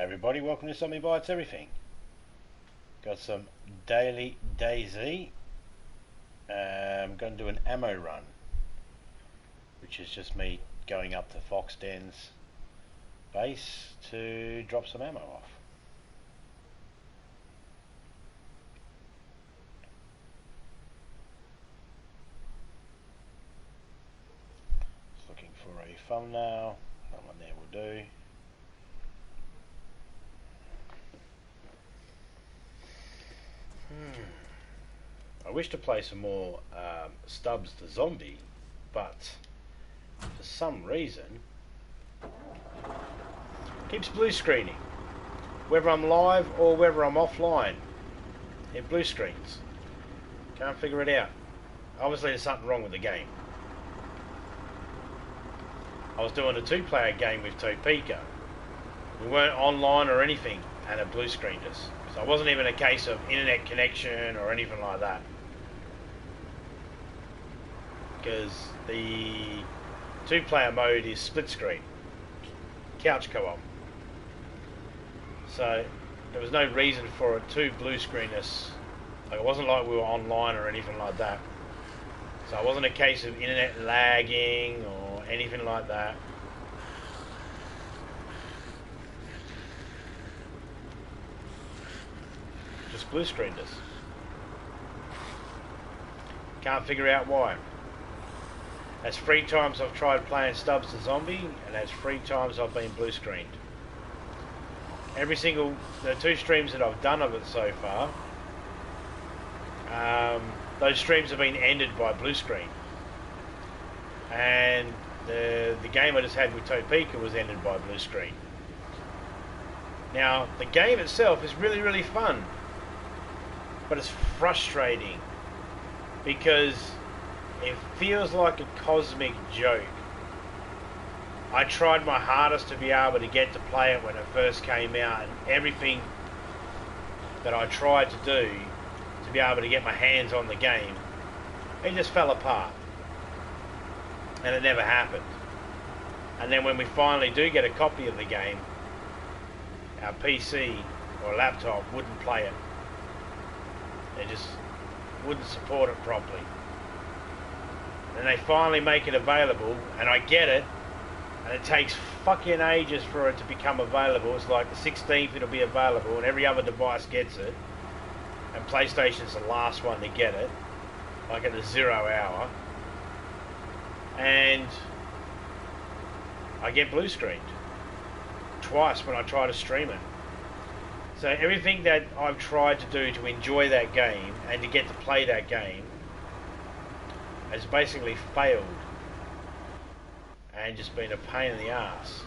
Everybody, welcome to Zombie Bites Everything. Got some daily DayZ. I'm going to do an ammo run, which is just me going up to Foxden's base to drop some ammo off. Just looking for a thumbnail. That one there will do. I wish to play some more Stubbs the Zombie, but for some reason keeps blue screening. Whether I'm live or whether I'm offline, it blue screens. Can't figure it out. Obviously there's something wrong with the game. I was doing a two-player game with Topeka. We weren't online or anything, and it blue screened us. So it wasn't even a case of internet connection or anything like that. Because the two-player mode is split screen, couch co-op. So there was no reason for it to blue screen us. Like, it wasn't like we were online or anything like that. So it wasn't a case of internet lagging or anything like that. Just blue screened us. Can't figure out why. That's 3 times I've tried playing Stubbs the Zombie, and that's 3 times I've been blue screened. The 2 streams that I've done of it so far, those streams have been ended by blue screen. And the game I just had with Topeka was ended by blue screen. Now, the game itself is really, really fun. But it's frustrating because it feels like a cosmic joke. I tried my hardest to be able to get to play it when it first came out, and everything that I tried to do to be able to get my hands on the game, it just fell apart. And it never happened. And then when we finally do get a copy of the game, our PC or laptop wouldn't play it. They just wouldn't support it properly. And they finally make it available, and I get it, and it takes fucking ages for it to become available. It's like the 16th it'll be available, and every other device gets it, and PlayStation's the last one to get it, like at the 0 hour, and I get blue screened twice when I try to stream it. So everything that I've tried to do to enjoy that game and to get to play that game has basically failed and just been a pain in the ass.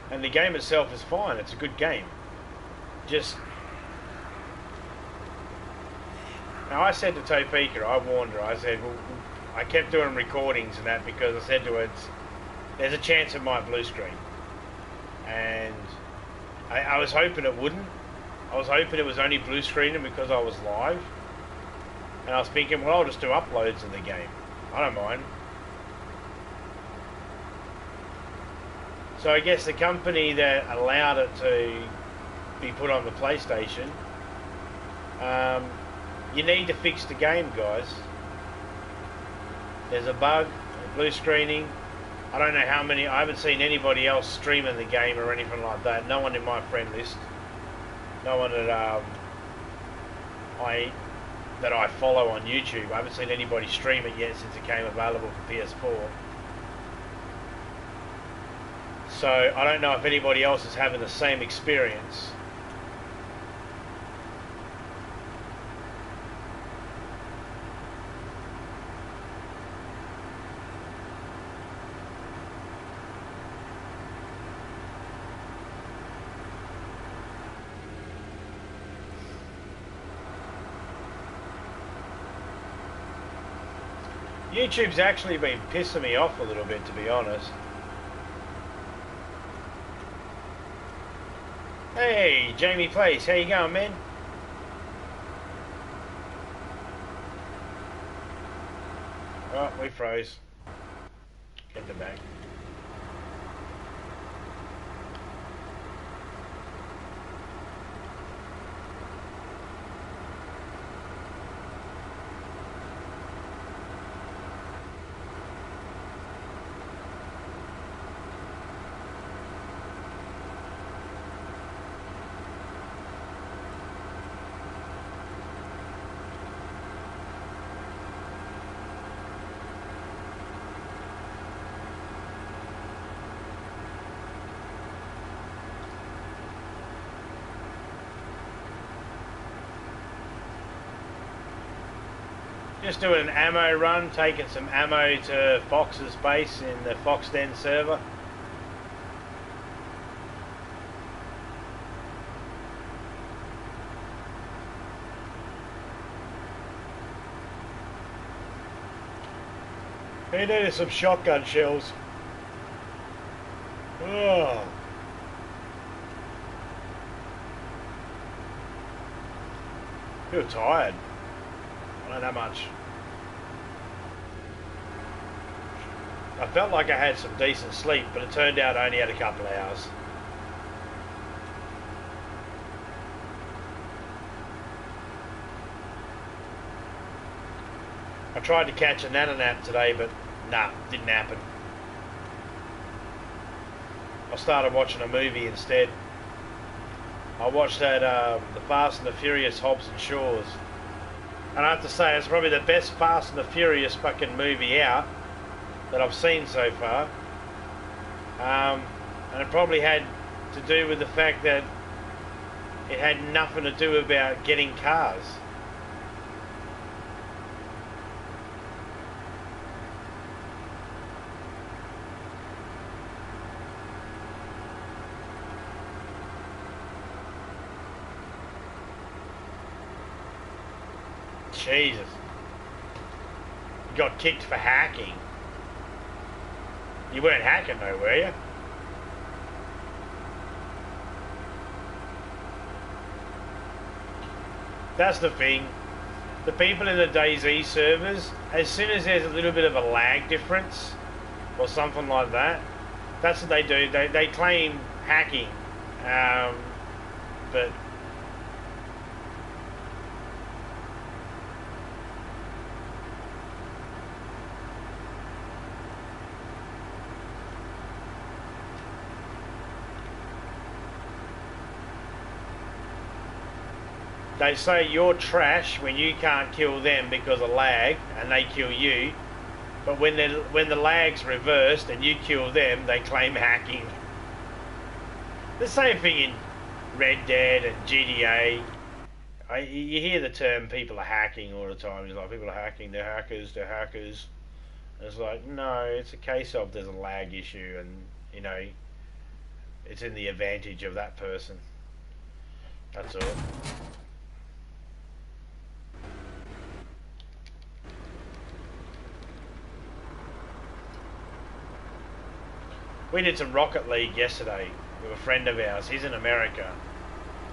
And the game itself is fine, it's a good game. Just... Now I said to Topeka, I warned her, I said, well, I kept doing recordings and that because I said to her, there's a chance it might blue screen. And I was hoping it wouldn't. I was hoping it was only blue screening because I was live. And I was thinking, well, I'll just do uploads of the game. I don't mind. So I guess the company that allowed it to be put on the PlayStation, you need to fix the game, guys. There's a bug, blue screening. I don't know how many, I haven't seen anybody else streaming the game or anything like that. No one in my friend list. No one that I follow on YouTube. I haven't seen anybody stream it yet since it came available for PS4. So I don't know if anybody else is having the same experience. YouTube's actually been pissing me off a little bit, to be honest. Hey, Jamie Place, how you going, man? Oh, we froze. Get the back. Just doing an ammo run, taking some ammo to Fox's base in the Fox Den server. He needed some shotgun shells. Oh. Feel tired. Not that much. I felt like I had some decent sleep, but it turned out I only had a couple of hours. I tried to catch a nana nap today, but nah, didn't happen. I started watching a movie instead. I watched that the Fast and the Furious Hobbs and Shaws. And I have to say, it's probably the best Fast and the Furious fucking movie out that I've seen so far. And it probably had to do with the fact that it had nothing to do about getting cars. Jesus. You got kicked for hacking. You weren't hacking though, were you? That's the thing. The people in the DayZ servers, as soon as there's a little bit of a lag difference or something like that, that's what they do. They claim hacking. But they say you're trash when you can't kill them because of lag and they kill you, but when the lag's reversed and you kill them, they claim hacking. The same thing in Red Dead and GTA. You hear the term people are hacking all the time. It's like people are hacking, they're hackers, they're hackers. And it's like, no, it's a case of there's a lag issue and, you know, it's in the advantage of that person. That's all. We did some Rocket League yesterday with a friend of ours. He's in America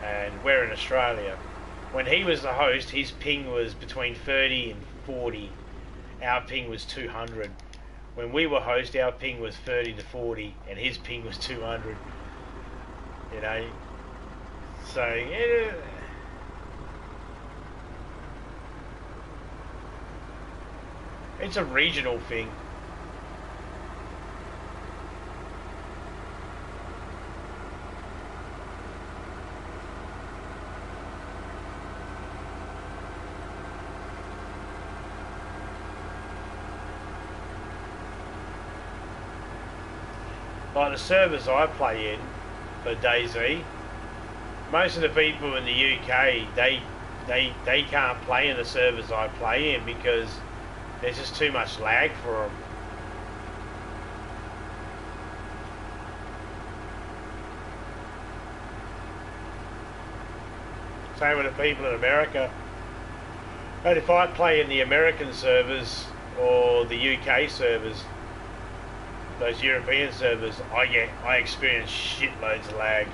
and we're in Australia. When he was the host, his ping was between 30 and 40. Our ping was 200. When we were host, our ping was 30 to 40 and his ping was 200. You know, so yeah. It's a regional thing. Like the servers I play in for DayZ, most of the people in the UK, they can't play in the servers I play in because there's just too much lag for them. Same with the people in America. But if I play in the American servers or the UK servers, those European servers, I experience shitloads of lag.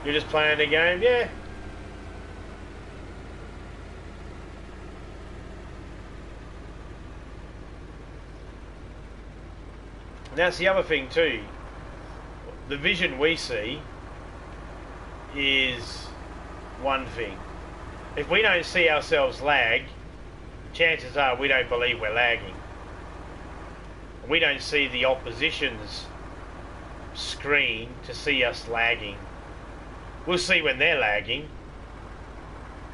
You're just playing the game? Yeah. And that's the other thing too. The vision we see is one thing. If we don't see ourselves lag, chances are we don't believe we're lagging. We don't see the opposition's screen to see us lagging. We'll see when they're lagging,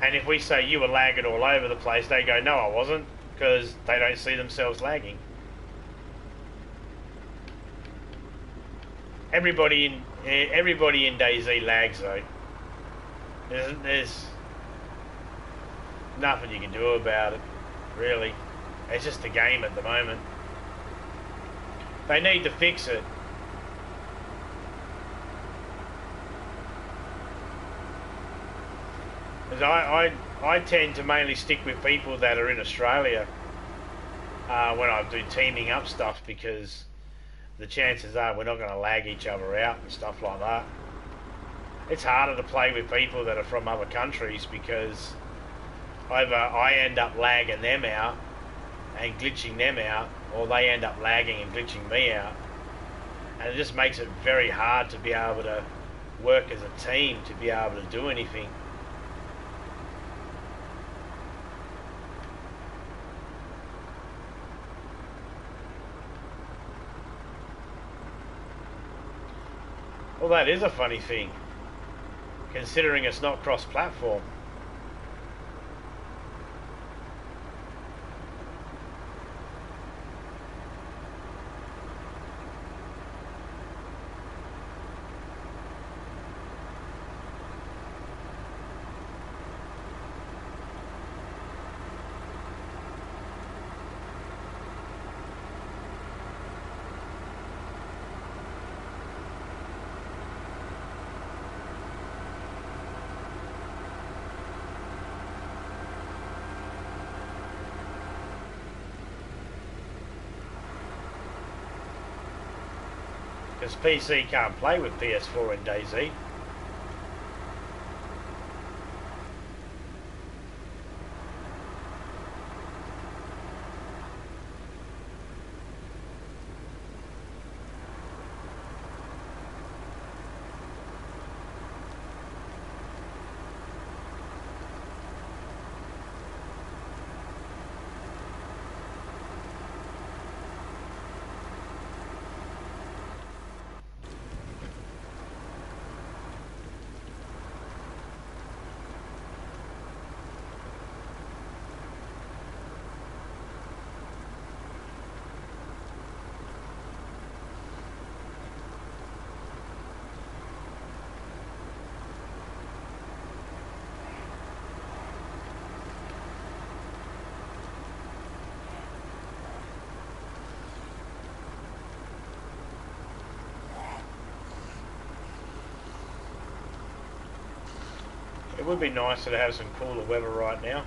and if we say you were lagging all over the place, they go, no, I wasn't, because they don't see themselves lagging. Everybody in DayZ lags though. nothing you can do about it, really. It's just a game at the moment. They need to fix it. Because I tend to mainly stick with people that are in Australia when I do teaming up stuff, because the chances are we're not going to lag each other out and stuff like that. It's harder to play with people that are from other countries, because either I end up lagging them out and glitching them out, or they end up lagging and glitching me out. And it just makes it very hard to be able to work as a team, to be able to do anything. Well, that is a funny thing, considering it's not cross-platform. Because PC can't play with PS4 in DayZ. It would be nicer to have some cooler weather right now.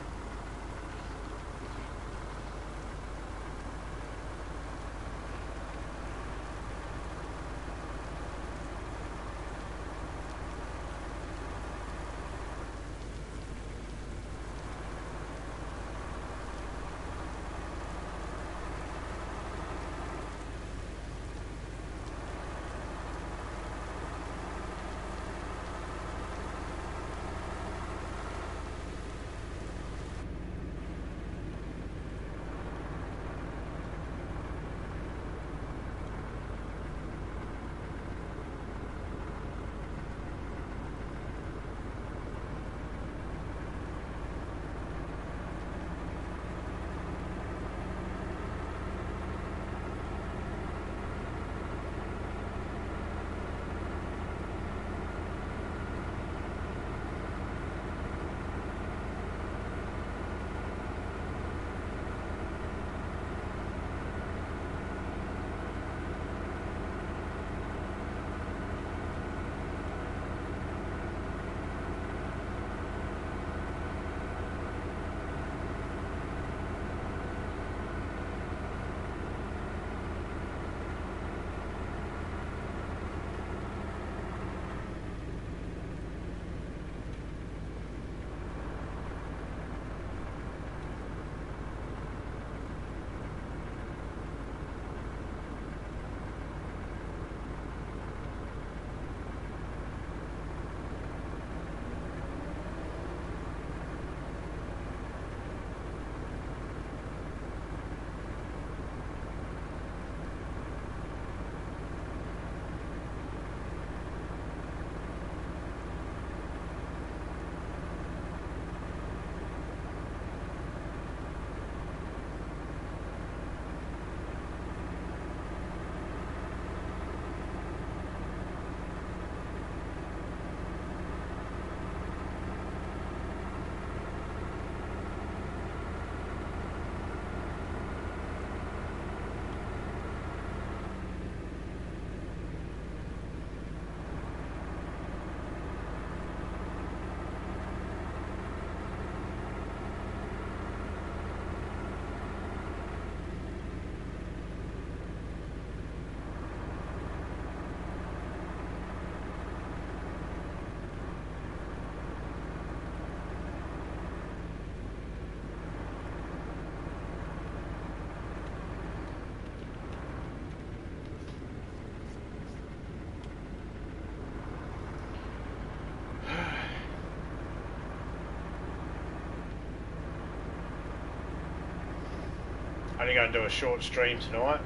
Only going to do a short stream tonight.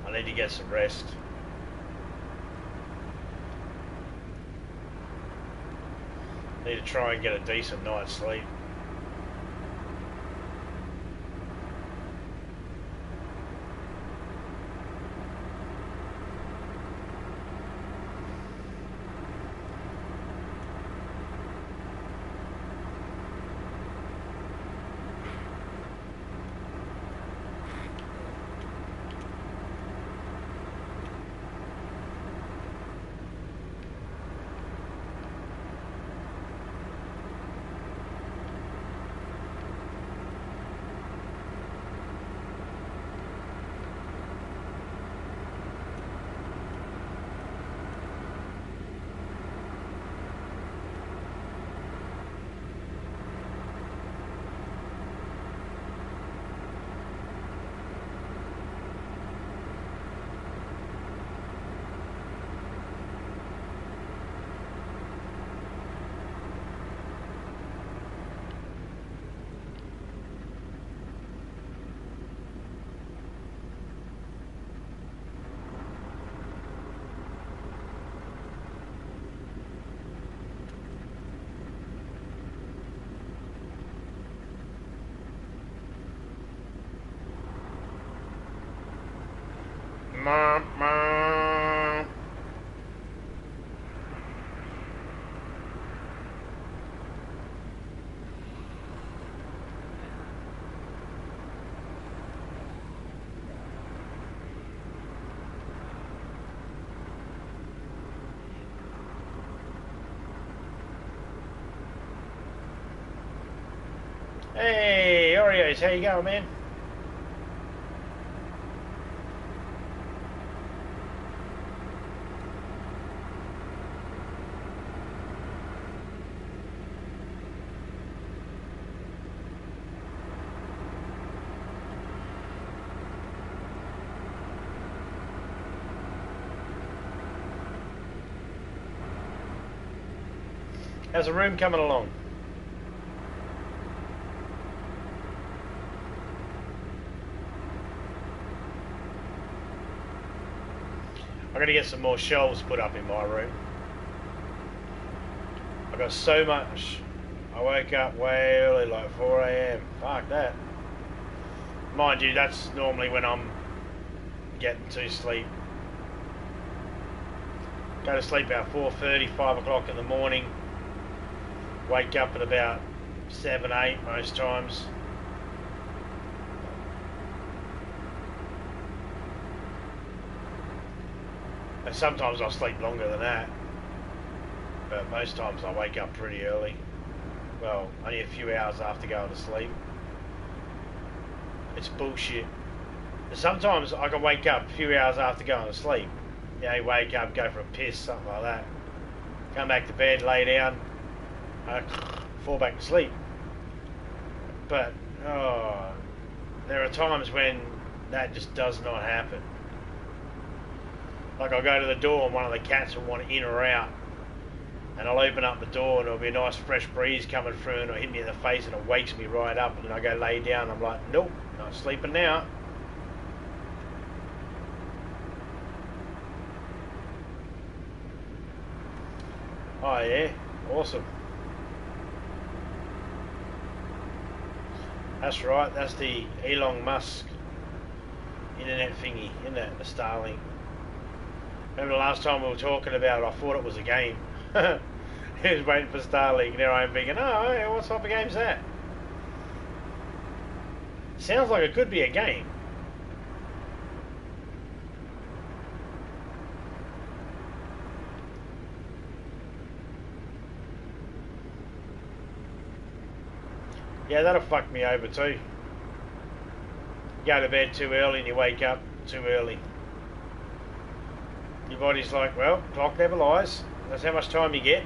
I need to get some rest. Need to try and get a decent night's sleep. Hey, Oreos, how you going, man? How's the room coming along? I'm gonna get some more shelves put up in my room. I got so much. I woke up way early, like 4 AM. Fuck that. Mind you, that's normally when I'm getting to sleep. Go to sleep about 4:30, 5 o'clock in the morning. Wake up at about 7, 8 most times. And sometimes I'll sleep longer than that. But most times I wake up pretty early. Well, only a few hours after going to sleep. It's bullshit. Sometimes I can wake up a few hours after going to sleep. You know, wake up, go for a piss, something like that. Come back to bed, lay down, fall back to sleep. But, there are times when that just does not happen. Like I'll go to the door and one of the cats will want in or out. And I'll open up the door and there'll be a nice fresh breeze coming through and it'll hit me in the face and it wakes me right up. And then I go lay down and I'm like, nope, not sleeping now. Oh yeah, awesome. That's right, that's the Elon Musk internet thingy, isn't it? The Starlink. Remember the last time we were talking about it, I thought it was a game. He was waiting for Starlink, now I'm thinking, oh, yeah, what type of game's that? Sounds like it could be a game. Yeah, that'll fuck me over too. You go to bed too early and you wake up too early. Your body's like, well, clock never lies. That's how much time you get.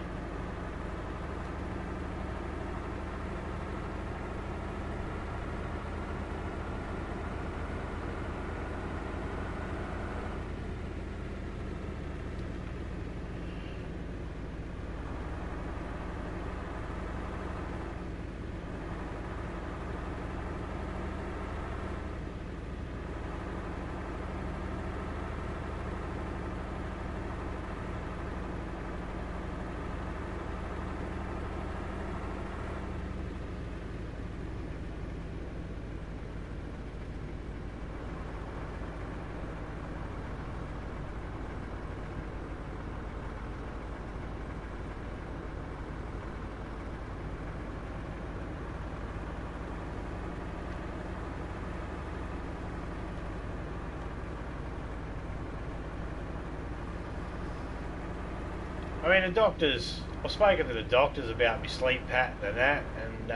I mean, the doctors, I've spoken to the doctors about my sleep pattern and that, and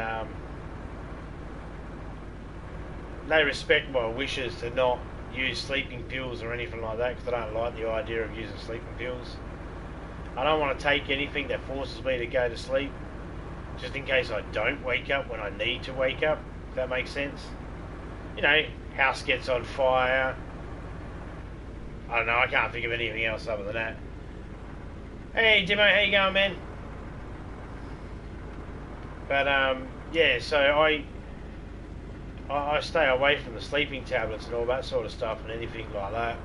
they respect my wishes to not use sleeping pills or anything like that, because I don't like the idea of using sleeping pills. I don't want to take anything that forces me to go to sleep, just in case I don't wake up when I need to wake up, if that makes sense. You know, house gets on fire. I don't know, I can't think of anything else other than that. Hey Dimo, how you going, man? But yeah, so I stay away from the sleeping tablets and all that sort of stuff and anything like that.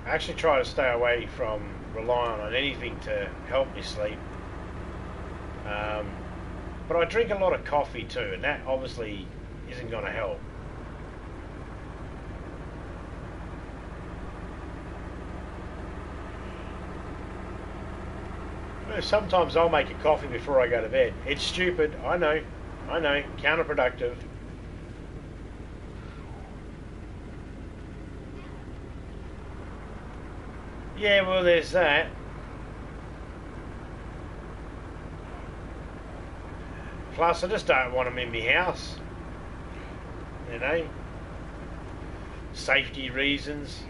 I actually try to stay away from relying on anything to help me sleep. But I drink a lot of coffee too, and that obviously isn't going to help. Sometimes I'll make a coffee before I go to bed. It's stupid, I know, counterproductive. Yeah, well, there's that. Plus, I just don't want them in my house. You know? Safety reasons.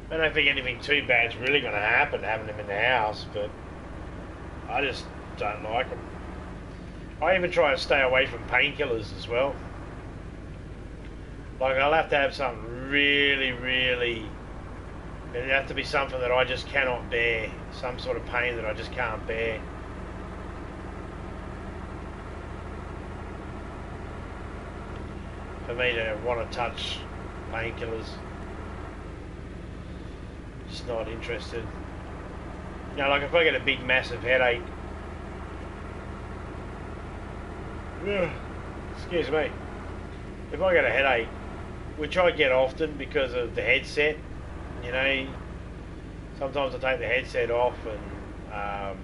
I don't think anything too bad's really going to happen having them in the house, but I just don't like them. I even try to stay away from painkillers as well. Like, I'll have to have something really... It'd have to be something that I just cannot bear. Some sort of pain that I just can't bear. For me to want to touch painkillers. Just not interested. You know, like if I get a big massive headache. Excuse me. If I get a headache, which I get often because of the headset, you know, sometimes I take the headset off, and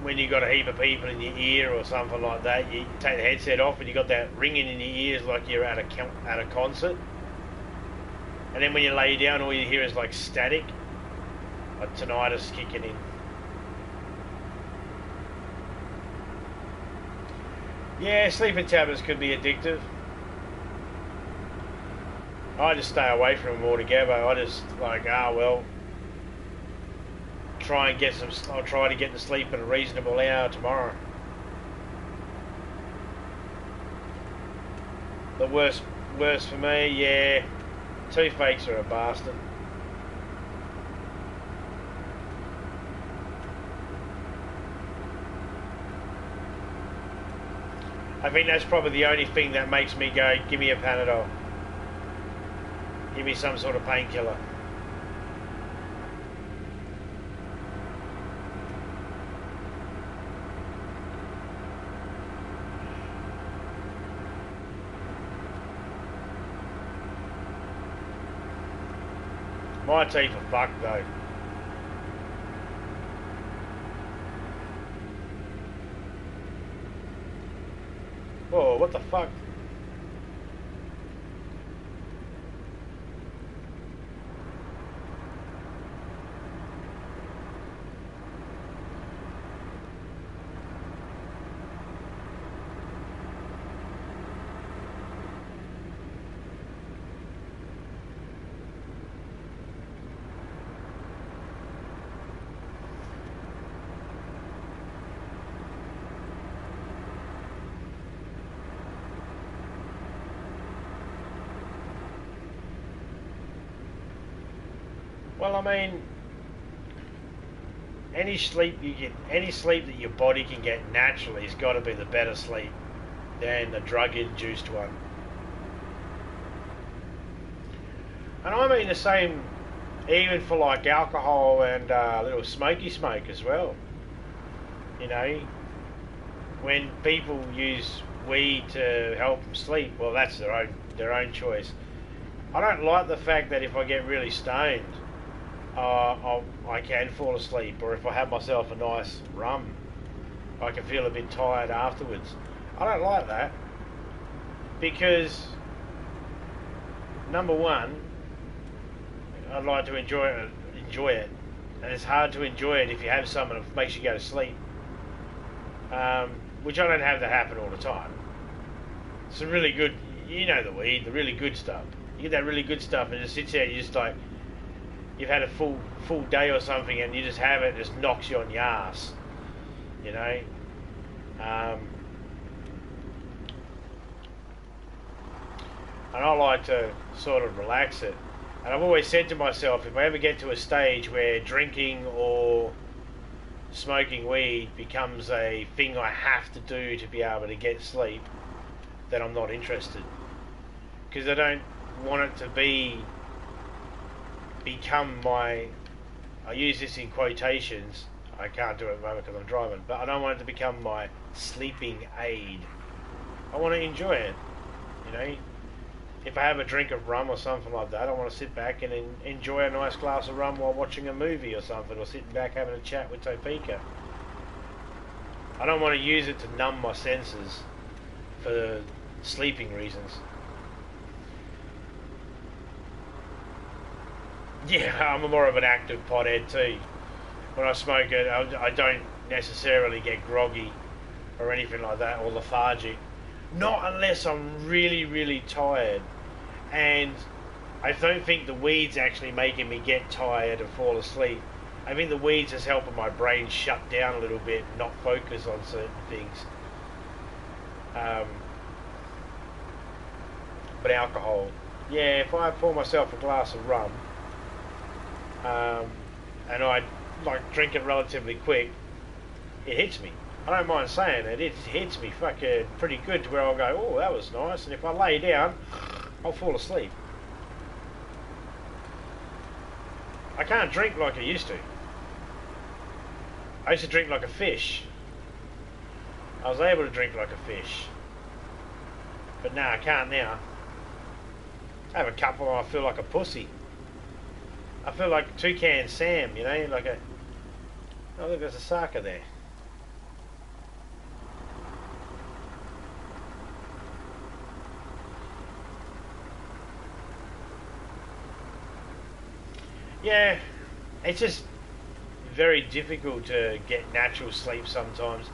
when you got a heap of people in your ear or something like that, you take the headset off and you got that ringing in your ears like you're at a concert. And then when you lay down, all you hear is like static, like tinnitus kicking in. Yeah, sleeping tablets could be addictive. I just stay away from them altogether. I just like, well, I'll try to get to sleep at a reasonable hour tomorrow. The worst for me, yeah, toothaches are a bastard. I think that's probably the only thing that makes me go, give me a Panadol. Give me some sort of painkiller. My teeth are fucked though. Whoa, what the fuck? Well, I mean, any sleep that your body can get naturally has got to be the better sleep than the drug-induced one. And I mean the same even for like alcohol and little smoky smoke as well. You know, when people use weed to help them sleep, well, that's their own choice. I don't like the fact that if I get really stoned, I can fall asleep, or if I have myself a nice rum, I can feel a bit tired afterwards. I don't like that because, number one, I'd like to enjoy it, and it's hard to enjoy it if you have something that makes you go to sleep, which I don't have that happen all the time. Some really good, you know, the weed, the really good stuff. You get that really good stuff, and it just sits there. You just like you've had a full day or something, and you just have it. It just knocks you on your ass, you know. And I like to sort of relax it. And I've always said to myself, if I ever get to a stage where drinking or smoking weed becomes a thing I have to do to be able to get sleep, then I'm not interested. Because I don't want it to become my, I use this in quotations, I can't do it at the moment because I'm driving, but I don't want it to become my sleeping aid. I want to enjoy it, you know. If I have a drink of rum or something like that, I want to sit back and enjoy a nice glass of rum while watching a movie or something, or sitting back having a chat with Topeka. I don't want to use it to numb my senses for sleeping reasons. Yeah, I'm more of an active pothead too. When I smoke it, I don't necessarily get groggy or anything like that, or lethargic. Not unless I'm really, really tired. And I don't think the weed's actually making me get tired and fall asleep. I think the weed's just helping my brain shut down a little bit and not focus on certain things. But alcohol, yeah, if I pour myself a glass of rum, and I like drink it relatively quick, it hits me. I don't mind saying it, it hits me fucking pretty good to where I'll go, oh, that was nice, and if I lay down, I'll fall asleep. I can't drink like I used to. I used to drink like a fish. I was able to drink like a fish. But now I can't now. I have a couple and I feel like a pussy. I feel like Toucan Sam, you know, like a... Oh look, there's a sarker there. Yeah, it's just very difficult to get natural sleep sometimes.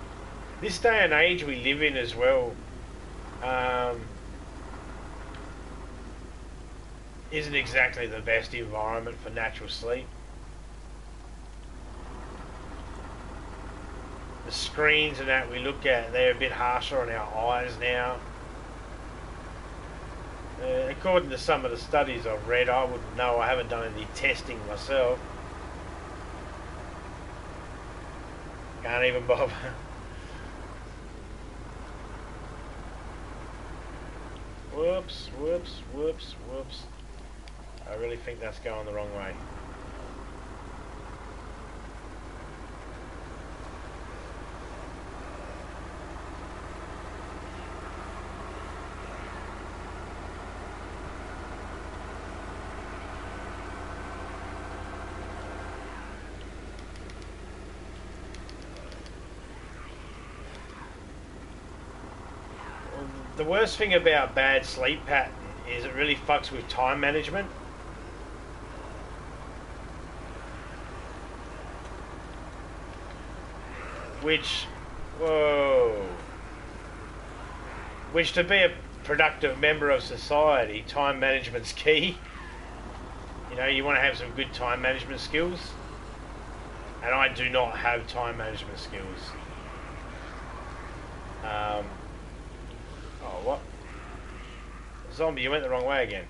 This day and age we live in as well isn't exactly the best environment for natural sleep. The screens and that we look at, they're a bit harsher on our eyes now. According to some of the studies I've read, I wouldn't know, I haven't done any testing myself. Can't even bother. Whoops, whoops, whoops, whoops. I really think that's going the wrong way. The worst thing about bad sleep pattern is it really fucks with time management. Which to be a productive member of society, time management's key. You know, you want to have some good time management skills. And I do not have time management skills. Oh, what? Zombie, you went the wrong way again.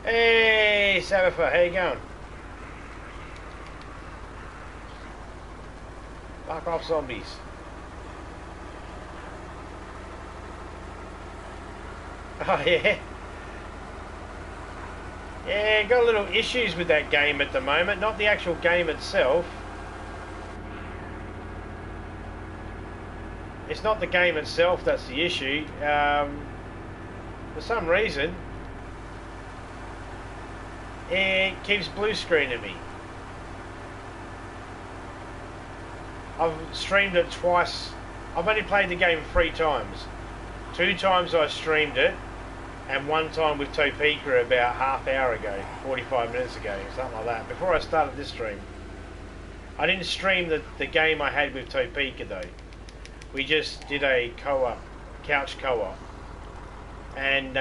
Hey, Sabafa, how you going? Fuck off, zombies. Oh, yeah? Yeah, got a little issues with that game at the moment. Not the actual game itself. It's not the game itself that's the issue. for some reason, it keeps blue screening me. I've streamed it twice. I've only played the game 3 times. 2 times I streamed it, and 1 time with Topeka about half hour ago, 45 minutes ago, something like that, before I started this stream. I didn't stream the game I had with Topeka though. We just did a co-op, couch co-op. And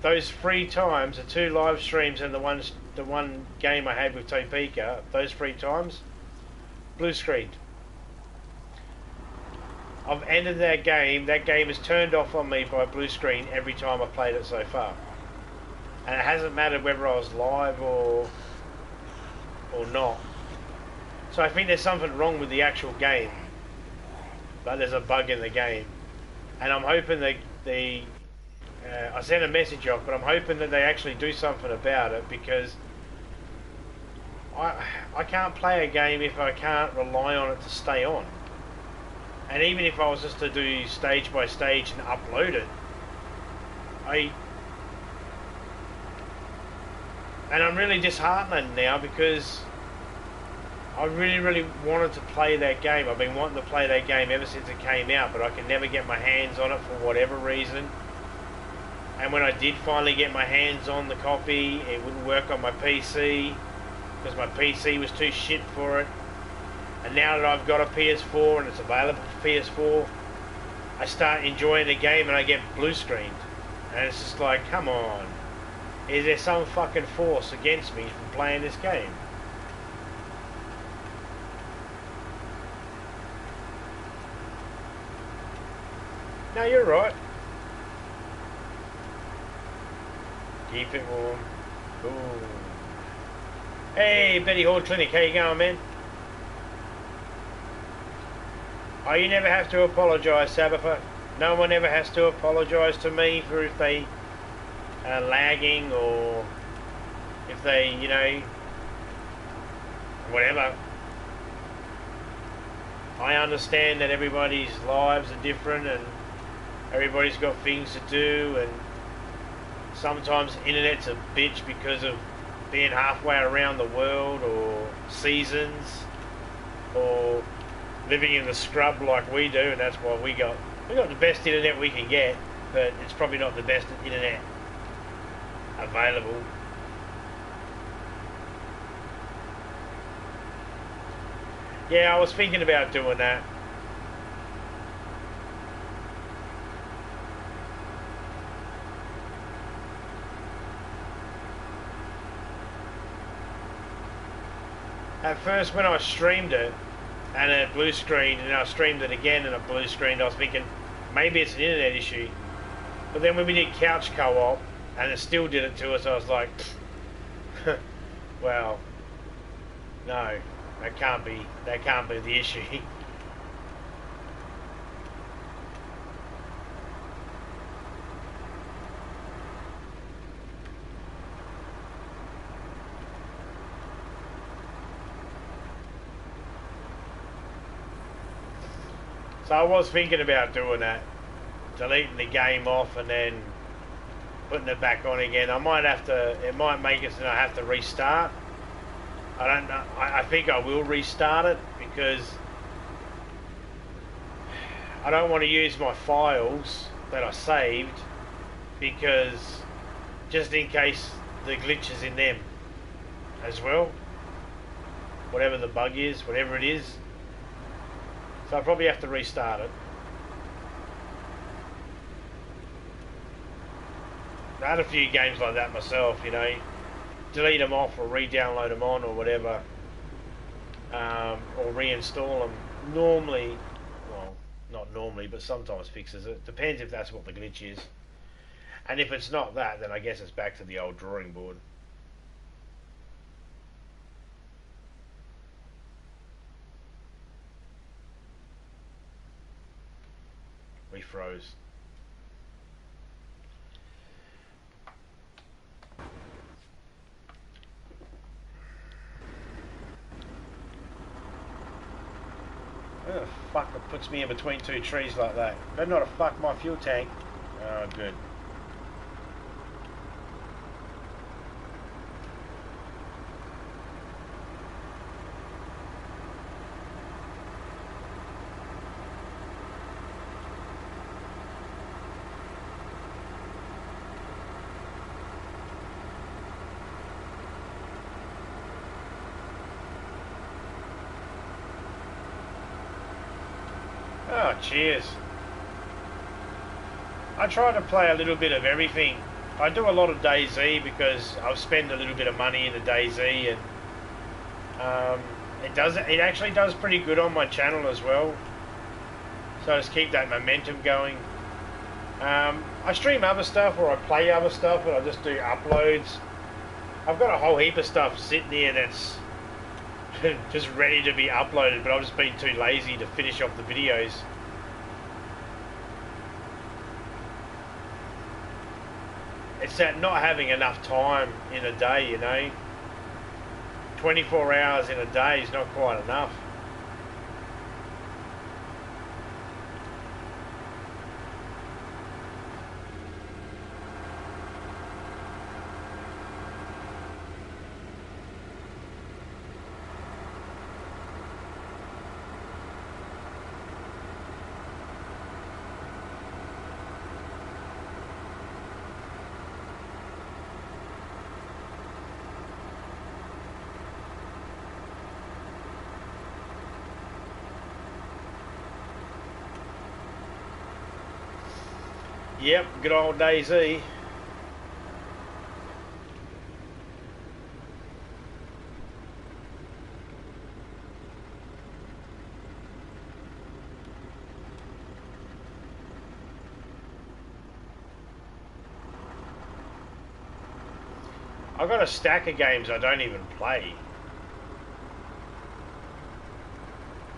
those 3 times, the 2 live streams and the one game I had with Topeka, those 3 times, blue screened. I've ended that game. That game is turned off on me by blue screen every time I've played it so far. And it hasn't mattered whether I was live or not. So I think there's something wrong with the actual game. But there's a bug in the game. And I'm hoping that I sent a message off, but I'm hoping that they actually do something about it, because I can't play a game if I can't rely on it to stay on. And even if I was just to do stage by stage and upload it, and I'm really disheartened now, because I really wanted to play that game. I've been wanting to play that game ever since it came out, but I can never get my hands on it for whatever reason. And when I did finally get my hands on the copy, it wouldn't work on my PC, because my PC was too shit for it. And now that I've got a PS4 and it's available for PS4, I start enjoying the game and I get blue screened. And it's just like, come on. Is there some fucking force against me from playing this game? No, you're right. Keep it warm. Ooh. Hey, Betty Hall Clinic, how you going, man? Oh, you never have to apologise, Sabbatha. No one ever has to apologise to me for if they are lagging, or if they, you know, whatever. I understand that everybody's lives are different and everybody's got things to do, and sometimes internet's a bitch because of being halfway around the world, or seasons, or living in the scrub like we do, and that's why we got the best internet we can get, but it's probably not the best internet available. Yeah, I was thinking about doing that. At first, when I streamed it and it blue screened, and I streamed it again and it blue screened, I was thinking maybe it's an internet issue. But then when we did couch co-op and it still did it to us, I was like, well, no, that can't be the issue. So I was thinking about doing that, deleting the game off and then putting it back on again. I might have to, it might make it so I have to restart. I don't know, I think I will restart it, because I don't want to use my files that I saved, because just in case the glitch is in them as well, whatever the bug is, whatever it is. So I'll probably have to restart it. I had a few games like that myself, you know. Delete them off or re-download them on or whatever. Or reinstall them. Normally, well, not normally, but sometimes fixes it. Depends if that's what the glitch is. And if it's not that, then I guess it's back to the old drawing board. We froze. Who the fuck puts me in between 2 trees like that? Better not have fucked my fuel tank. Oh, good. Oh, cheers. I try to play a little bit of everything. I do a lot of DayZ because I've spent a little bit of money in the DayZ, and it actually does pretty good on my channel as well. So I just keep that momentum going. I stream other stuff or I play other stuff, and I just do uploads. I've got a whole heap of stuff sitting here that's just ready to be uploaded, but I've just been too lazy to finish off the videos. It's that not having enough time in a day, you know. 24 hours in a day is not quite enough. Yep, good old DayZ. I've got a stack of games I don't even play.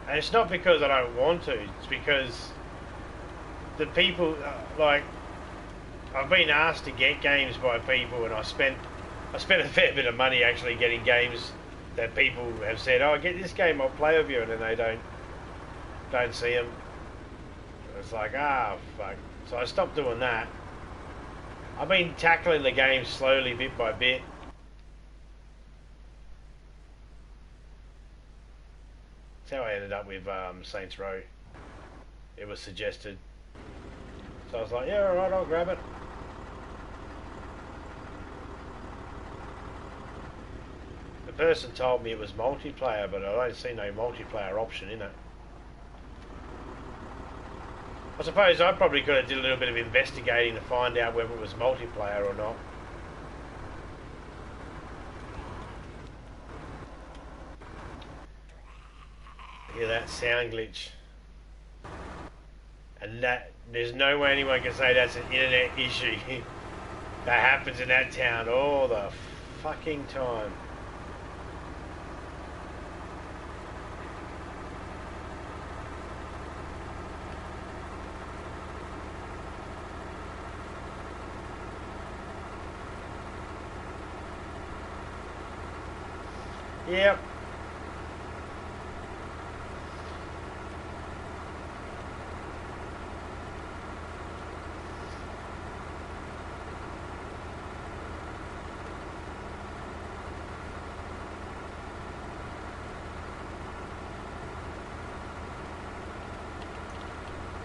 And it's not because I don't want to, it's because the people, like, I've been asked to get games by people, and I spent a fair bit of money actually getting games that people have said, oh, get this game, I'll play with you, and then they don't see them. It's like, ah, fuck. So I stopped doing that. I've been tackling the game slowly, bit by bit. That's how I ended up with Saints Row. It was suggested. So I was like, yeah, alright, I'll grab it. The person told me it was multiplayer, but I don't see no multiplayer option in it. I suppose I probably could have did a little bit of investigating to find out whether it was multiplayer or not. Hear that sound glitch? And that, there's no way anyone can say that's an internet issue. That happens in that town all the fucking time. Yep.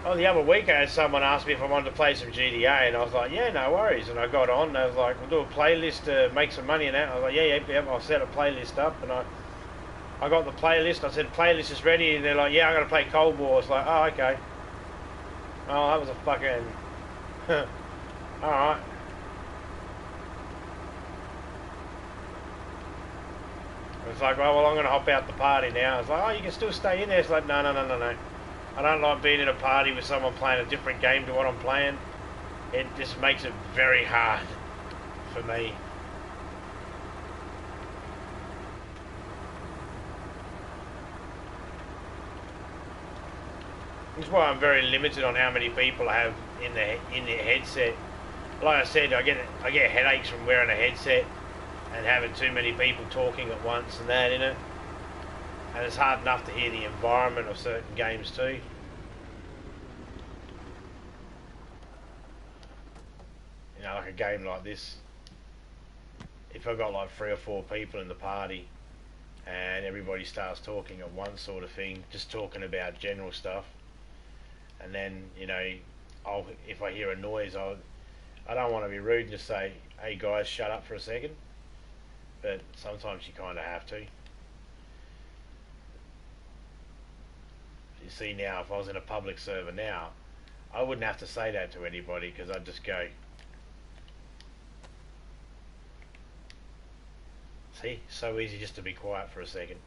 Oh, the other week I had someone ask me if I wanted to play some GTA, and I was like, yeah, no worries. And I got on, and I was like, we'll do a playlist to make some money in that. I was like, yeah, I'll set a playlist up, and I got the playlist. I said, playlist is ready, and they're like, yeah, I'm going to play Cold War. It's like, oh, okay. Oh, that was a fucking... Alright. It's like, well, I'm going to hop out the party now. It's like, oh, you can still stay in there. It's like, no. I don't like being in a party with someone playing a different game to what I'm playing. It just makes it very hard for me. That's why I'm very limited on how many people I have in the headset. Like I said, I get headaches from wearing a headset and having too many people talking at once and that in it. And it's hard enough to hear the environment of certain games too. like a game like this, if I've got like 3 or 4 people in the party and everybody starts talking at one sort of thing, just talking about general stuff, and then, you know, if I hear a noise, I don't want to be rude and just say, hey guys, shut up for a second, but sometimes you kind of have to. You see, now if I was in a public server now, I wouldn't have to say that to anybody, because I'd just go, see, so easy just to be quiet for a second.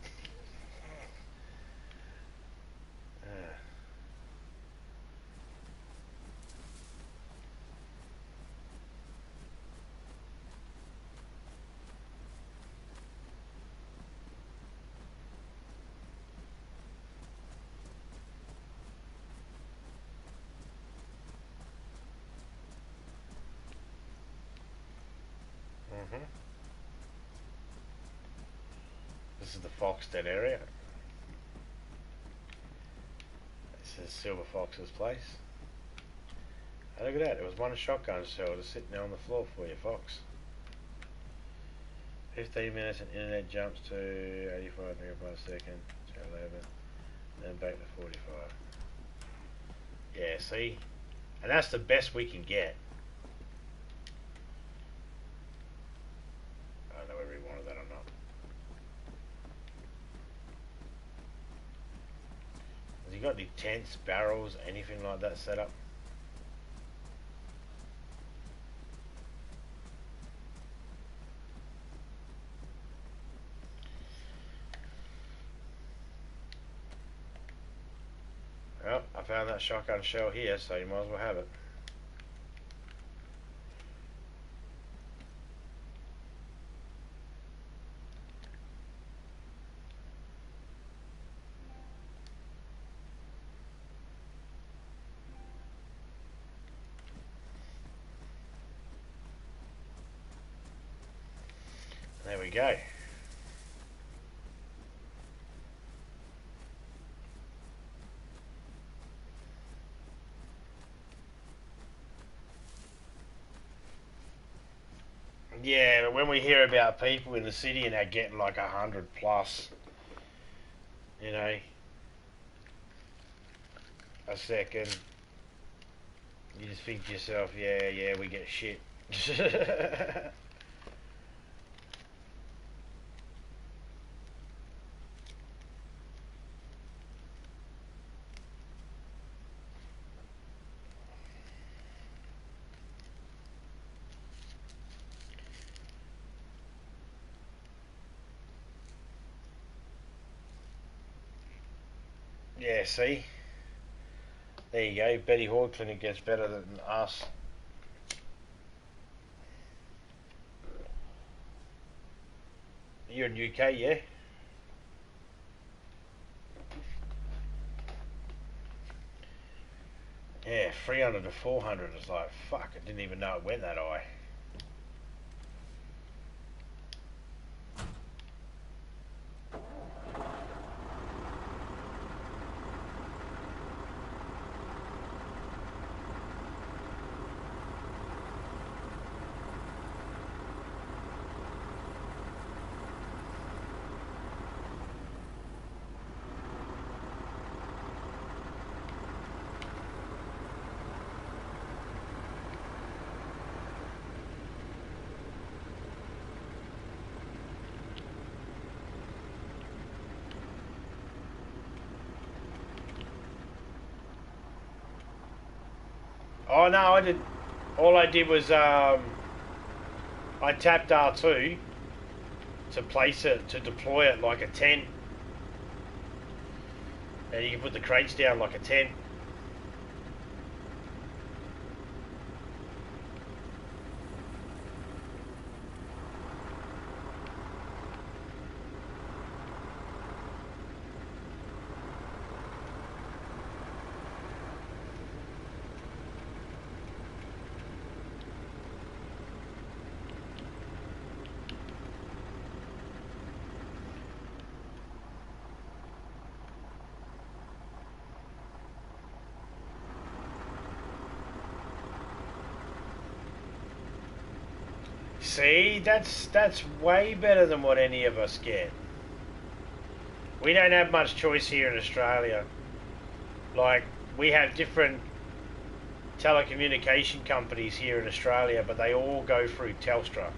This is the Foxden area. This is Silver Fox's place. Oh, look at that, there was one shotgun shell just sitting there on the floor for you, Fox. 15 minutes and internet jumps to 85 megabytes per second to 11, then back to 45. Yeah, see? And that's the best we can get. I don't know whether he wanted that or not. Has he got any tents, barrels, anything like that set up? Well, I found that shotgun shell here, so you might as well have it. There we go. Yeah, but when we hear about people in the city and they're getting like 100 plus, you know, a second, you just think to yourself, yeah, we get shit. Yeah, see? There you go, Betty Horde Clinic gets better than us. You're in UK, yeah? Yeah, 300 to 400 is like, fuck, I didn't even know it went that high. Oh no, I did. All I did was I tapped R2 to place it, to deploy it like a tent, and you can put the crates down like a tent. See, that's way better than what any of us get. We don't have much choice here in Australia. Like, we have different telecommunication companies here in Australia, but they all go through Telstra.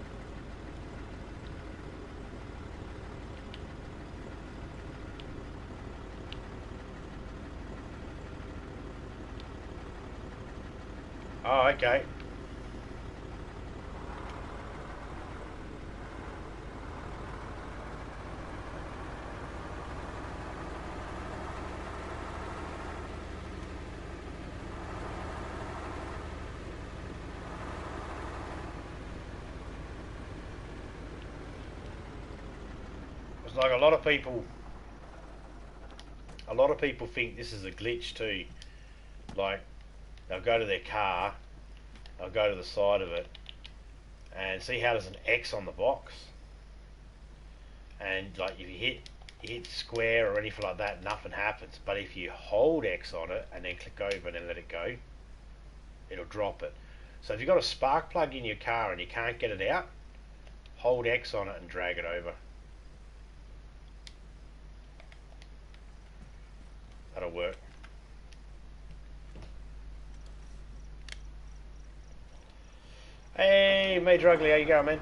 Oh, okay. It's like a lot of people think this is a glitch too. Like, they'll go to their car, they'll go to the side of it, and see how there's an X on the box. And like, if you hit square or anything like that, nothing happens. But if you hold X on it and then click over and then let it go, it'll drop it. So if you've got a spark plug in your car and you can't get it out, hold X on it and drag it over. That'll work. Hey, Major Ugly, how you going, man?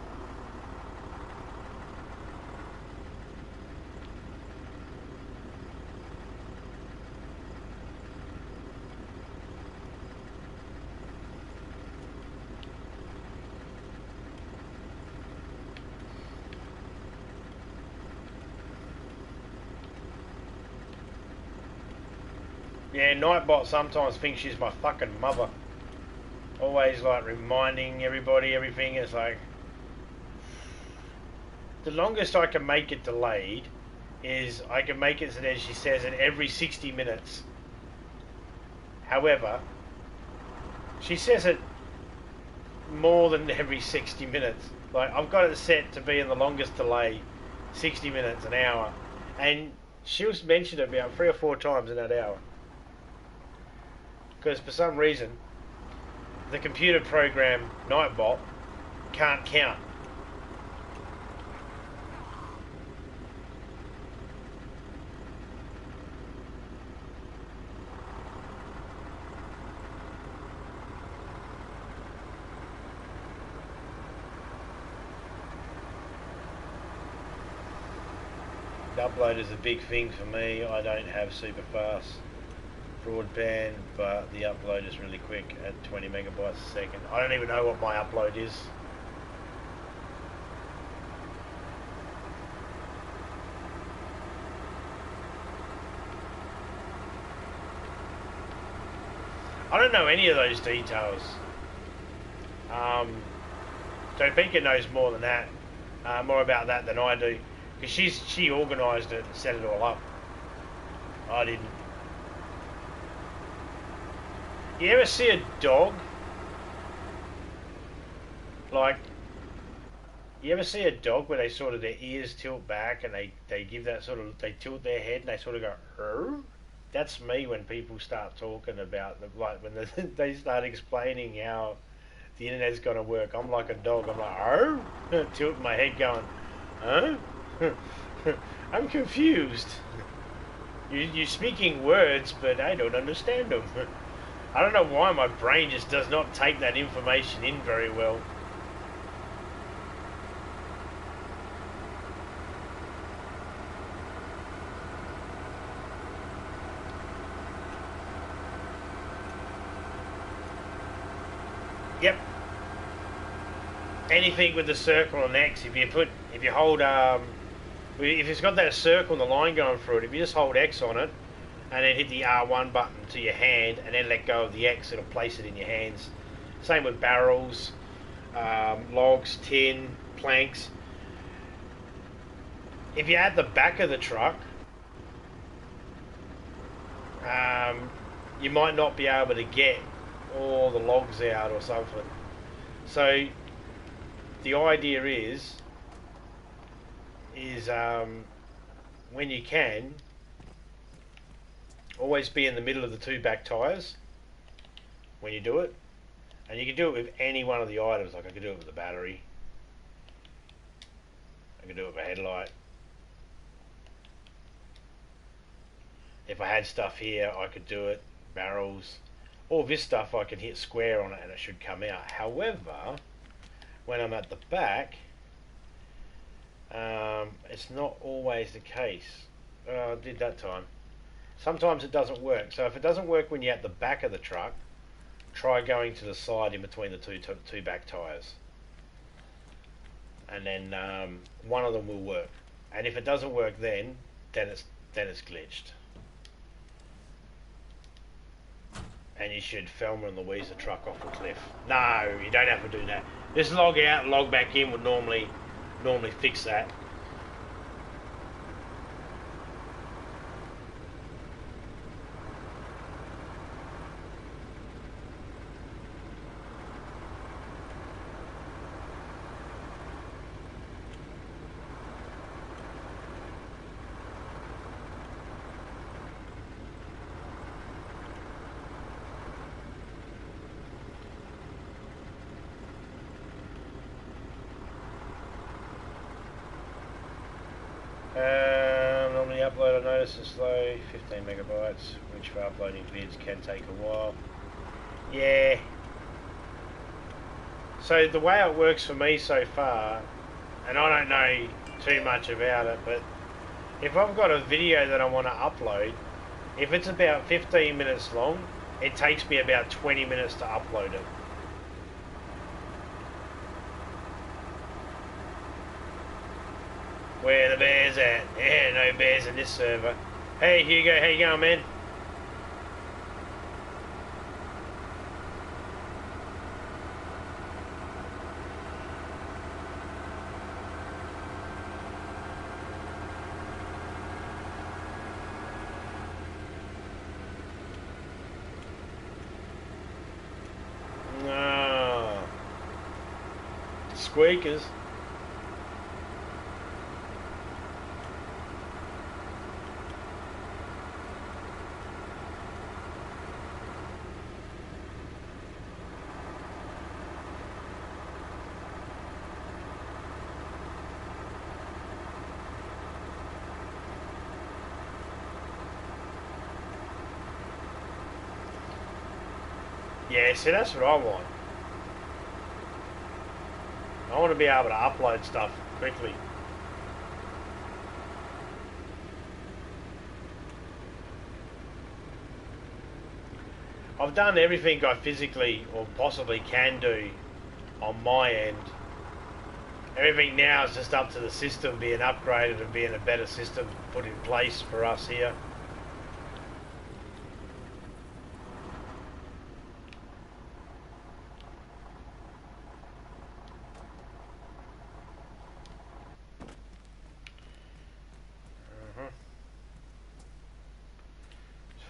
Yeah, Nightbot sometimes thinks she's my fucking mother. Always like reminding everybody everything. It's like, the longest I can make it delayed is I can make it so that she says it every 60 minutes. However, she says it more than every 60 minutes. Like, I've got it set to be in the longest delay, 60 minutes, an hour. And she'll mention it about 3 or 4 times in that hour. Because for some reason, the computer program Nightbot can't count. The upload is a big thing for me. I don't have super fast broadband, but the upload is really quick at 20 megabytes a second. I don't even know what my upload is. I don't know any of those details. Topeka knows more than that, more about that than I do, because she organised it and set it all up. I didn't. You ever see a dog? Like, you ever see a dog where they sort of, their ears tilt back and they give that sort of, they tilt their head and they sort of go, "Rrr"? That's me when people start talking about, like when they start explaining how the internet's going to work. I'm like a dog. I'm like, "Rrr?" Tilting my head going, huh? I'm confused. You're speaking words, but I don't understand them. I don't know why my brain just does not take that information in very well. Yep. Anything with the circle and X, if you hold, if it's got that circle and the line going through it, if you just hold X on it, and then hit the R1 button to your hand, and then let go of the X, it'll place it in your hands. Same with barrels, logs, tin, planks. If you're at the back of the truck, you might not be able to get all the logs out or something. So the idea is when you can, always be in the middle of the 2 back tyres when you do it. And you can do it with any one of the items. Like, I could do it with the battery. I can do it with a headlight. If I had stuff here, I could do it. Barrels. All this stuff I can hit square on it and it should come out. However, when I'm at the back, it's not always the case. I did that time. Sometimes it doesn't work. So if it doesn't work when you're at the back of the truck, try going to the side in between the two back tyres. And then one of them will work. And if it doesn't work then it's glitched. And you should Thelma and Louise the truck off a cliff. No, you don't have to do that. Just log out and log back in would normally fix that. Normally upload, I notice is slow, 15 megabytes, which for uploading vids can take a while. Yeah. So the way it works for me so far, and I don't know too much about it, but if I've got a video that I want to upload, if it's about 15 minutes long, it takes me about 20 minutes to upload it. Where the bears at? Yeah, no bears in this server. Hey Hugo, how you going, man? No. Squeakers. Yeah, see, that's what I want. I want to be able to upload stuff quickly. I've done everything I physically or possibly can do on my end. Everything now is just up to the system being upgraded and being a better system put in place for us here.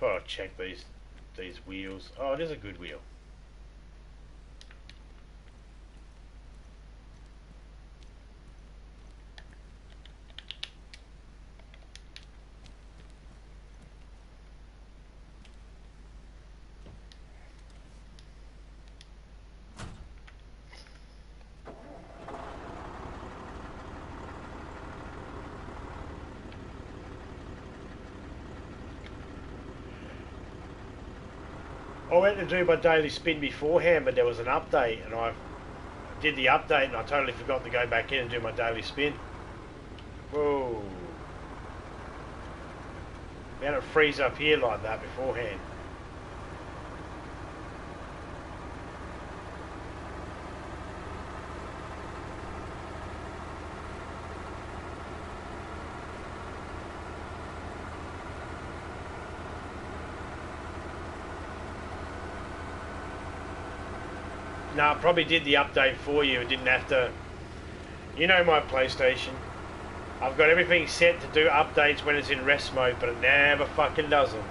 Before I check these wheels. Oh, it is a good wheel. I went to do my daily spin beforehand, but there was an update, and I did the update, and I totally forgot to go back in and do my daily spin. Whoa. We had it freeze up here like that beforehand. No, I probably did the update for you. It didn't have to. You know my PlayStation. I've got everything set to do updates when it's in rest mode, but it never fucking does them.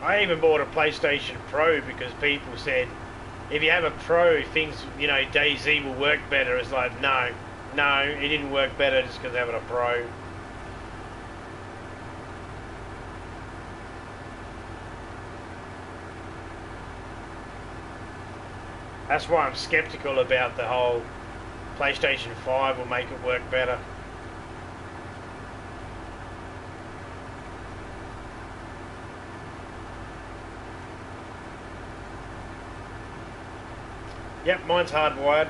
I even bought a PlayStation Pro because people said, if you have a Pro, things, you know, DayZ will work better. It's like, no, No, it didn't work better just because having a Pro. That's why I'm skeptical about the whole PlayStation 5 will make it work better. Yep, mine's hardwired.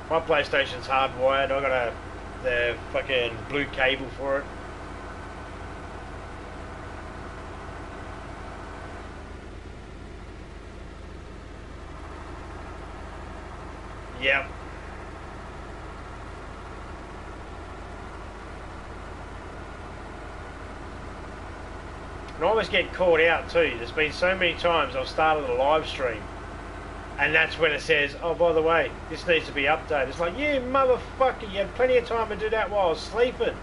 My PlayStation's hardwired. I got the fucking blue cable for it. Yep. And I always get caught out too. There's been so many times I've started a live stream and that's when it says, oh, by the way, this needs to be updated. It's like, yeah, motherfucker, you had plenty of time to do that while I was sleeping.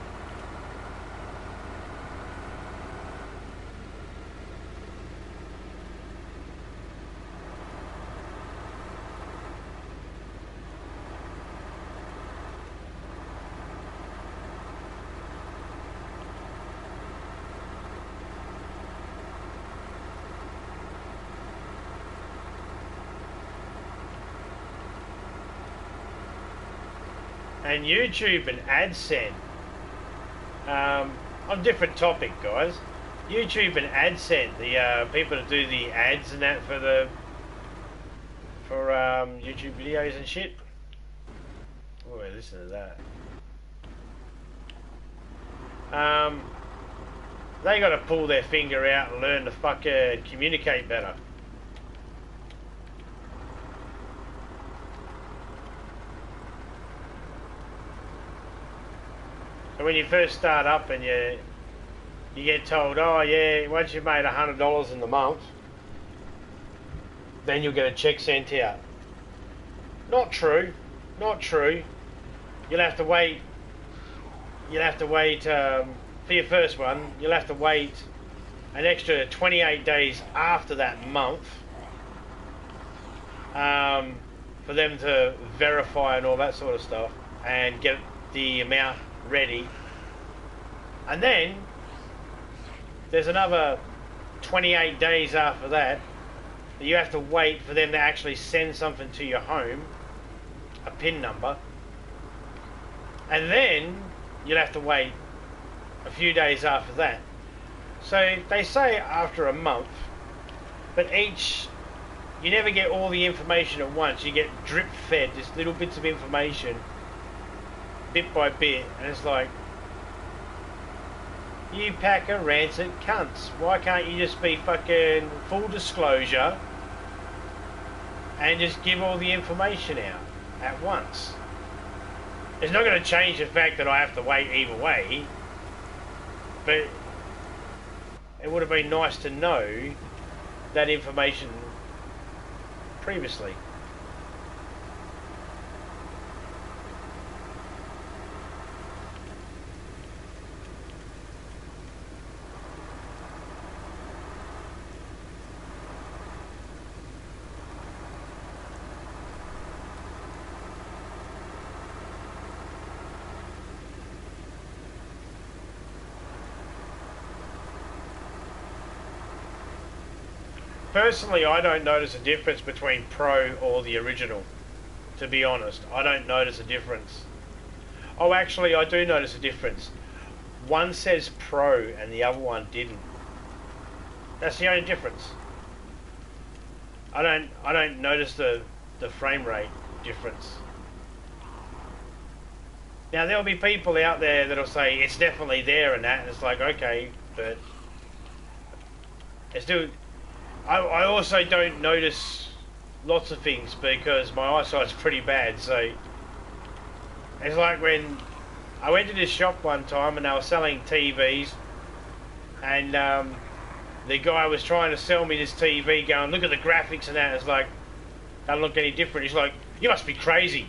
And YouTube and AdSense, on different topic, guys. YouTube and AdSense, the people that do the ads and that for YouTube videos and shit. Oh, listen to that. They got to pull their finger out and learn to fucking communicate better. When you first start up and you get told, oh yeah, once you've made $100 in the month, then you'll get a check sent out. Not true, not true. You'll have to wait. You'll have to wait for your first one. You'll have to wait an extra 28 days after that month for them to verify and all that sort of stuff and get the amount ready, and then there's another 28 days after that you have to wait for them to actually send something to your home, a PIN number, and then you'll have to wait a few days after that. So they say after a month, but you never get all the information at once. You get drip fed just little bits of information bit by bit, and it's like, you pack of rancid cunts. Why can't you just be fucking full disclosure and just give all the information out at once? It's not going to change the fact that I have to wait either way, but it would have been nice to know that information previously. Personally, I don't notice a difference between Pro or the original. To be honest, I don't notice a difference. Oh, actually, I do notice a difference. One says Pro and the other one didn't. That's the only difference. I don't notice the frame rate difference. Now there'll be people out there that'll say it's definitely there and that, and it's like, okay, but it's still. I also don't notice lots of things because my eyesight's pretty bad, so it's like when I went to this shop one time and they were selling TVs, and the guy was trying to sell me this TV going, look at the graphics and that. It's like, doesn't look any different. He's like, you must be crazy.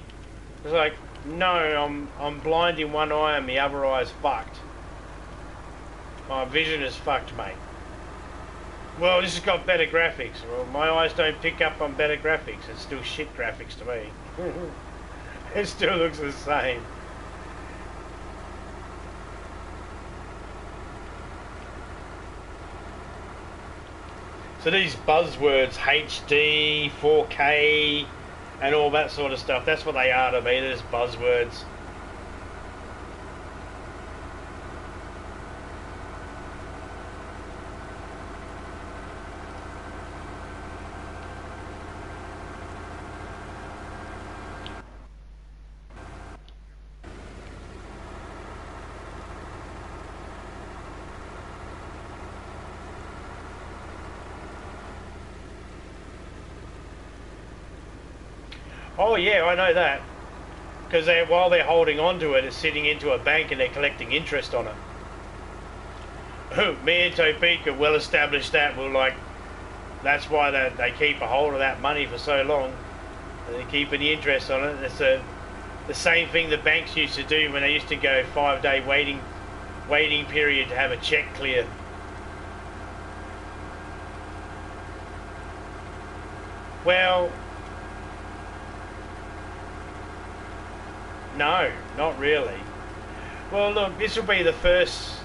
It's like, no, I'm blind in one eye and the other eye's fucked. My vision is fucked, mate. Well, this has got better graphics. Well, my eyes don't pick up on better graphics. It's still shit graphics to me. It still looks the same. So these buzzwords, HD, 4K, and all that sort of stuff, that's what they are to me. They're just buzzwords. Oh yeah, I know that. Because while they're holding on to it, it's sitting into a bank and they're collecting interest on it. Me and Topeka well established that. We're like, that's why they keep a hold of that money for so long. They're keeping the interest on it. It's the same thing the banks used to do when they used to go 5-day waiting period to have a check clear. Well, no, not really. Well, look, this will be the first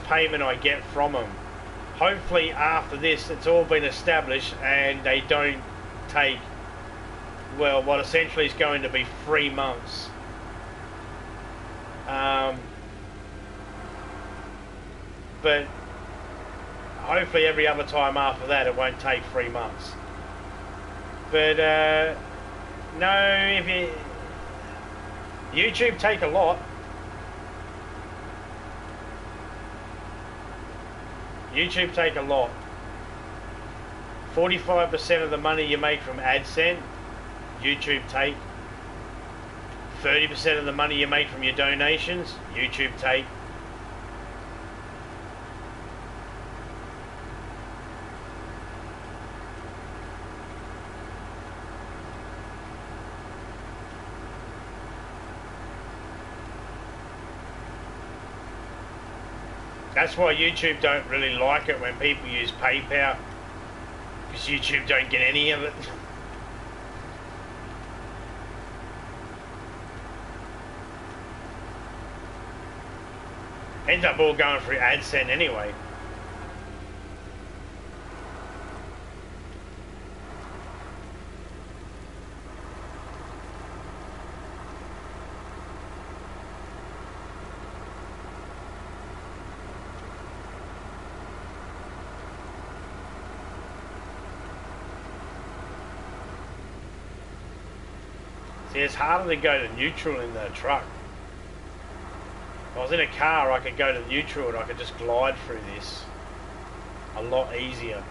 payment I get from them. Hopefully, after this, it's all been established and they don't take, well, what essentially is going to be 3 months. But hopefully, every other time after that, it won't take 3 months. But no, if you YouTube take a lot. YouTube take a lot. 45% of the money you make from AdSense, YouTube take. 30% of the money you make from your donations, YouTube take. That's why YouTube don't really like it when people use PayPal, because YouTube don't get any of it. Ends up all going through AdSense anyway. See, it's harder to go to neutral in the truck. If I was in a car, I could go to neutral and I could just glide through this a lot easier.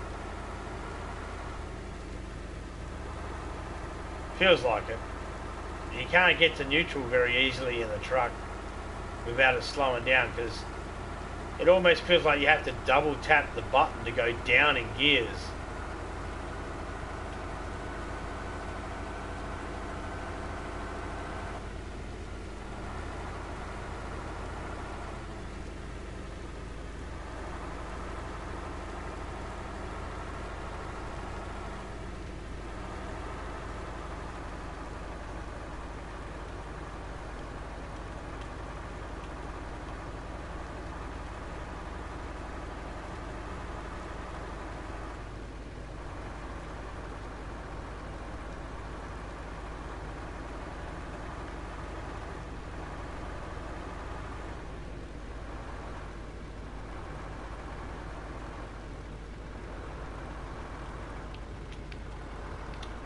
Feels like it. You can't get to neutral very easily in the truck without it slowing down, because it almost feels like you have to double tap the button to go down in gears.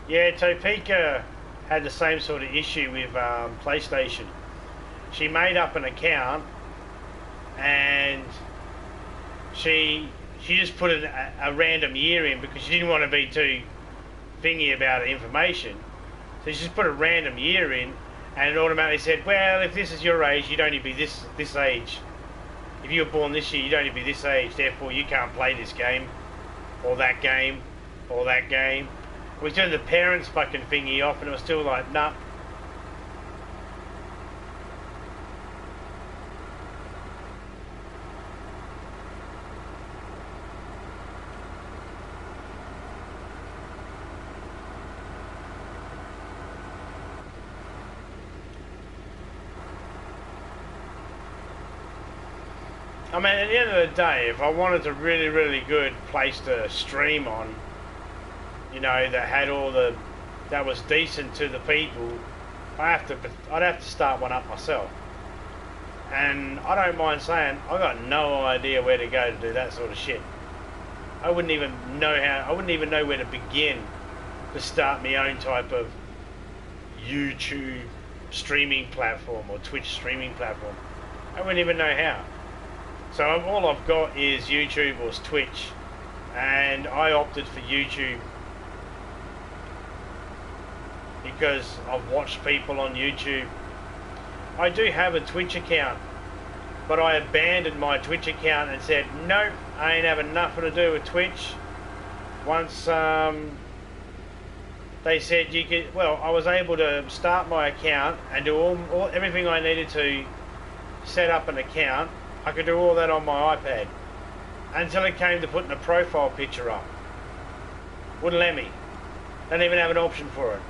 Yeah, Topeka had the same sort of issue with PlayStation. She made up an account and she just put a random year in because she didn't want to be too thingy about the information. So she just put a random year in and it automatically said, well, if this is your age, you'd only be this age. If you were born this year, you'd only be this age, therefore you can't play this game, or that game, or that game. We turned the parents fucking thingy off and it was still like, nah. I mean, at the end of the day, if I wanted a really, really good place to stream on, you know, that had all the, that was decent to the people, I'd have to start one up myself. And I don't mind saying, I got no idea where to go to do that sort of shit. I wouldn't even know where to begin to start my own type of YouTube streaming platform or Twitch streaming platform. I wouldn't even know how. So all I've got is YouTube or Twitch, and I opted for YouTube because I've watched people on YouTube. I do have a Twitch account, but I abandoned my Twitch account and said, nope, I ain't having nothing to do with Twitch. Once they said you could, well, I was able to start my account and do everything I needed to set up an account. I could do all that on my iPad until it came to putting a profile picture up. Wouldn't let me. Didn't even have an option for it.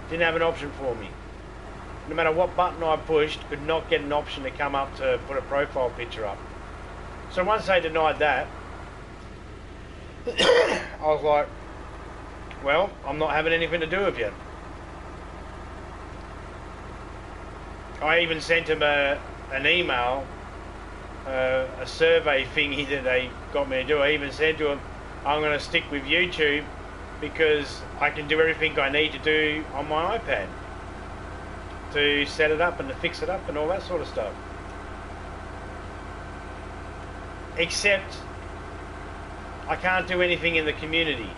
Didn't have an option for me. No matter what button I pushed, could not get an option to come up to put a profile picture up. So once they denied that, I was like, well, I'm not having anything to do with you. I even sent them an email, a survey thingy that they got me to do. I even said to them, I'm going to stick with YouTube because I can do everything I need to do on my iPad to set it up and to fix it up and all that sort of stuff. Except I can't do anything in the community.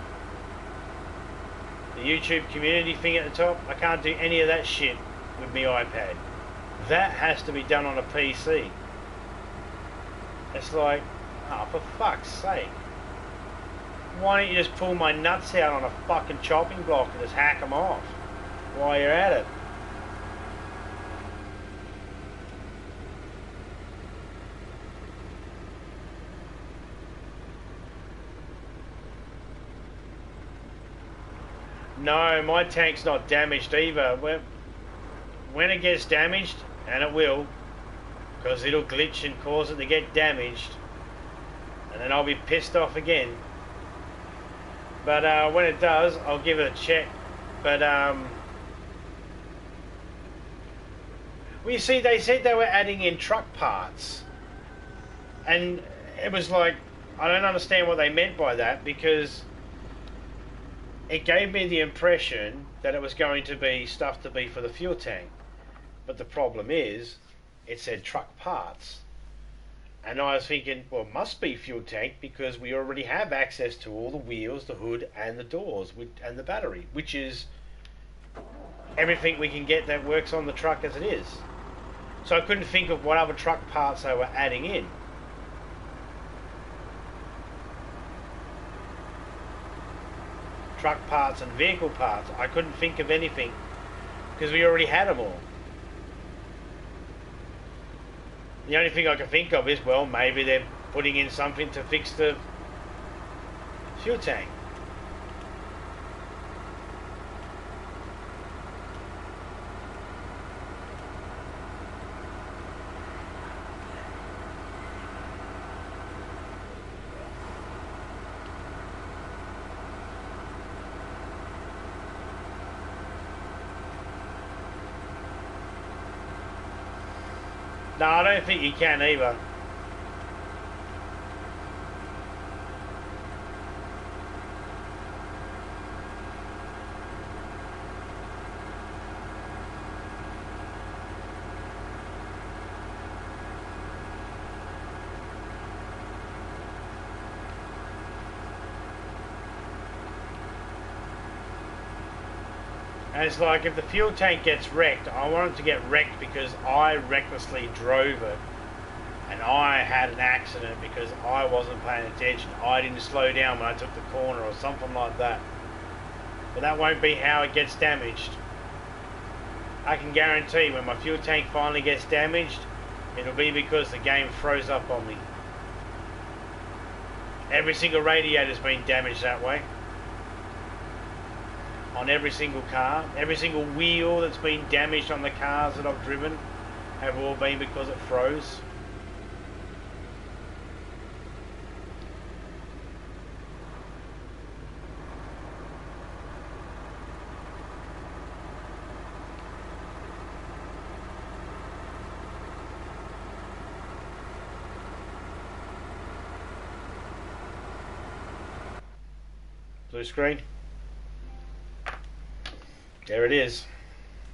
The YouTube community thing at the top, I can't do any of that shit with my iPad. That has to be done on a PC. It's like, oh, for fuck's sake. Why don't you just pull my nuts out on a fucking chopping block and just hack them off while you're at it? No, my tank's not damaged either. When it gets damaged, and it will, because it'll glitch and cause it to get damaged, and then I'll be pissed off again. But when it does, I'll give it a check. But well, you see, they said they were adding in truck parts, and it was like, I don't understand what they meant by that, because it gave me the impression that it was going to be stuff to be for the fuel tank. But the problem is, it said truck parts. And I was thinking, well, it must be fuel tank because we already have access to all the wheels, the hood, and the doors, and the battery, which is everything we can get that works on the truck as it is. So I couldn't think of what other truck parts they were adding in. Truck parts and vehicle parts. I couldn't think of anything because we already had them all. The only thing I can think of is, well, maybe they're putting in something to fix the fuel tank. No, I don't think you can either. And it's like, if the fuel tank gets wrecked, I want it to get wrecked because I recklessly drove it and I had an accident because I wasn't paying attention. I didn't slow down when I took the corner or something like that. But that won't be how it gets damaged. I can guarantee when my fuel tank finally gets damaged, it'll be because the game froze up on me. Every single radiator's been damaged that way. On every single car, every single wheel that's been damaged on the cars that I've driven have all been because it froze. Blue screen. There it is.